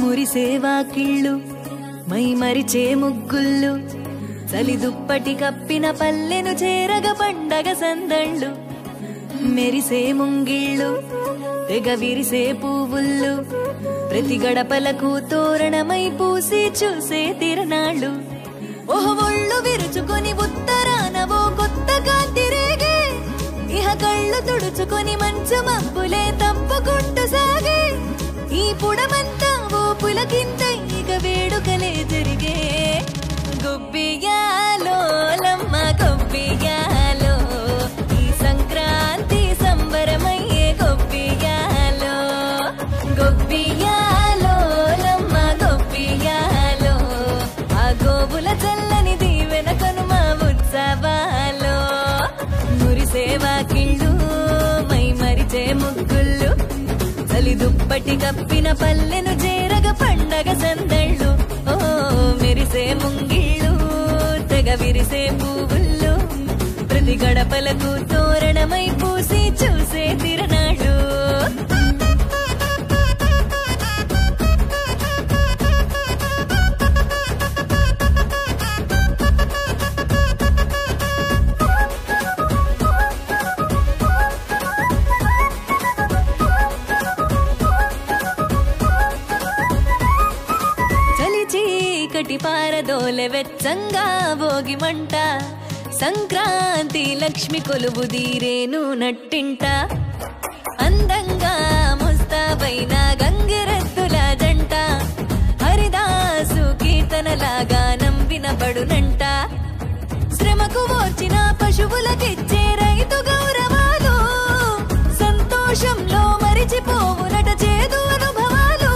మురిసేవా కిళ్ళు my మరిచే ముగ్గుళ్ళు చలి దుప్పటి కప్పిన పల్లెను చేరగ పండగ సందళ్ళు మెరిసే ముంగిళ్ళు తెగ విరిసే పువ్వుళ్ళు ప్రతి గడపలకు తోరణమై పూసి చూసే తిరణాళ్ళు ఓహ ఒళ్ళు విరుచుకొని ఉత్తరాన ఓ కొత్త కాంతి రేగే ఇహ కళ్ళు తుడుచుకొని మంచు మబ్బులే తప్పుకుంటూ సాగే ఈ పుడమంతా ఓ పులకింత ఇక వేడుకలే జరిగే గొబ్బియాలో లమ్మ గొబ్బియాలో ఈ సంక్రాంతి సంబరమయ్యే గొబ్బియాలో గొబ్బియాలో లమ్మ గొబ్బియాలో ఆ గోవుల చల్లని దీవెన కనుమ ఉత్సవాలో మురిసేవా కిళ్ళు మై మరిచే ముగ్గుళ్ళు చలి దుప్పటి కప్పిన పల్లెను చేరగ పండగ సందళ్ళు ఓ మెరిసే ముంగిళ్ళు తెగ విరిసే పువ్వుళ్ళు ప్రతి గడపలకు తోరణమై పూసి చూసే తిరణాళ్ళు చీకటి పారదోలె వెచ్చంగా భోగి మంట సంక్రాంతి లక్ష్మి కొలువు దీరేను నట్టింట అందంగా ముస్తాబైన గంగిరెద్దుల జంట హరిదాసు కీర్తనలాగా వినబడునంట శ్రమకు ఓర్చిన పశువులకిచ్చే రైతు గౌరవాలు సంతోషంలో మరిచిపోవునట చేదు అనుభవాలు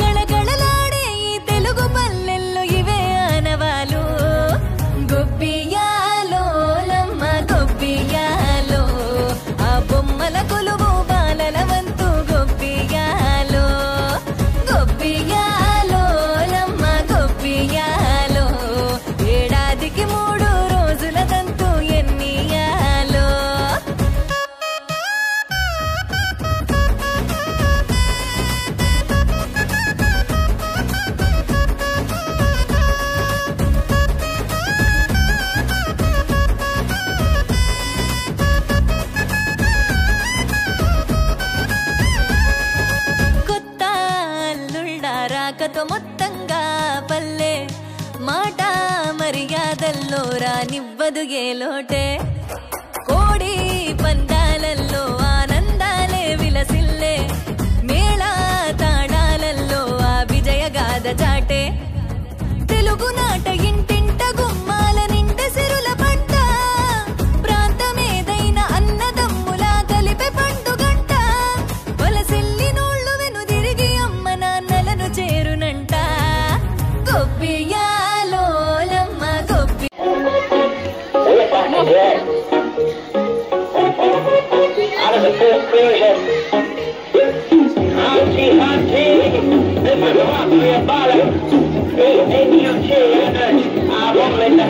గళగళలాడే ఈ తెలుగు పల్లెల్లో ఇవే ఆనవాలు గొబ్బియాలో లమ్మ గొబ్బియాలో ఆ బొమ్మల కొలువు బాలల వంతు గొబ్బియాలో గొబ్బియాలో లమ్మ గొబ్బియాలో ఏడాదికి 3 రోజుల తంతు ఎన్నియాలో కొత్త అల్లుళ్ళ రాకతో మొత్తంగా పల్లె మాట మర్యాదల్లో రానివ్వదు ఏ లోటే కోడి పందాలల్లో ఆనందాలే విలసిల్లే మేళా తాళాలల్లో ఆ విజయగాథ చాటే తెలుగు నాట ఇంటింట గుమ్మాల నిండ సిరుల పంట ప్రాంతమేదైన అన్నదమ్ములా కలిపే పండుగంట వలసిల్లి నోళ్ళు వెనుదిరిగి అమ్మ నాన్నలను చేరునంట గొబ్బియాలో లమ్మ గొబ్బి Out of the first version. Haunty, haunty, this is the one for your bottom. A-N-U-T, I won't let the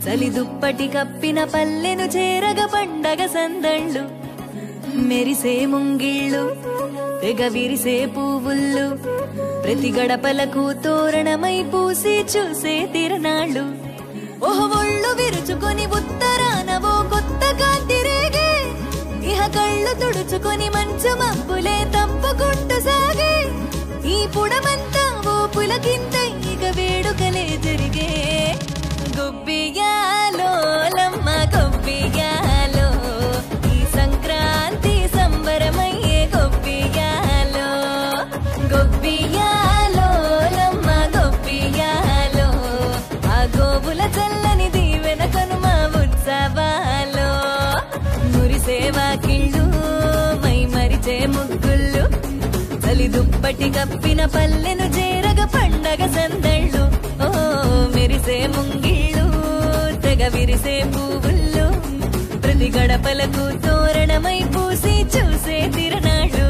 చలి దుప్పటి కప్పిన పల్లెను చేరగ పండగ సందళ్ళు మెరిసే ముంగిళ్ళు తెగ విరిసే పువ్వుళ్ళు ప్రతి గడపలకు తోరణమై పూసి చూసే తిరణాళ్ళు ఓహో ఒళ్ళు విరుచుకొని ఉత్తరానవో కొత్త కాంతి రేగే ఇహ కళ్ళు తుడుచుకొని మంచు మబ్బులే తప్పుకుంటూ సాగే ఈ పుడమంతా ఓ పులకింత ఇక వేడుకలే జరిగే గొబ్బియాలో లమ్మ గొబ్బియాలో ఈ సంక్రాంతి సంబరమయ్యే గొబ్బియాలో గొబ్బియాలో లమ్మ గొబ్బియాలో ఆ గోవుల చల్లని దీవెన కనుమ ఉత్సవాలో మురిసే వాకిళ్ళు మై మరిచే ముగ్గుళ్ళు చలి దుప్పటి కప్పిన పల్లెను చేరగ పండగ సందళ్ళు ఓ మెరిసే ముంగిళ్ళు తెగ విరిసే పువ్వుళ్ళు ప్రతి గడపలకు తోరణమై పూసి చూసే తిరణాళ్ళు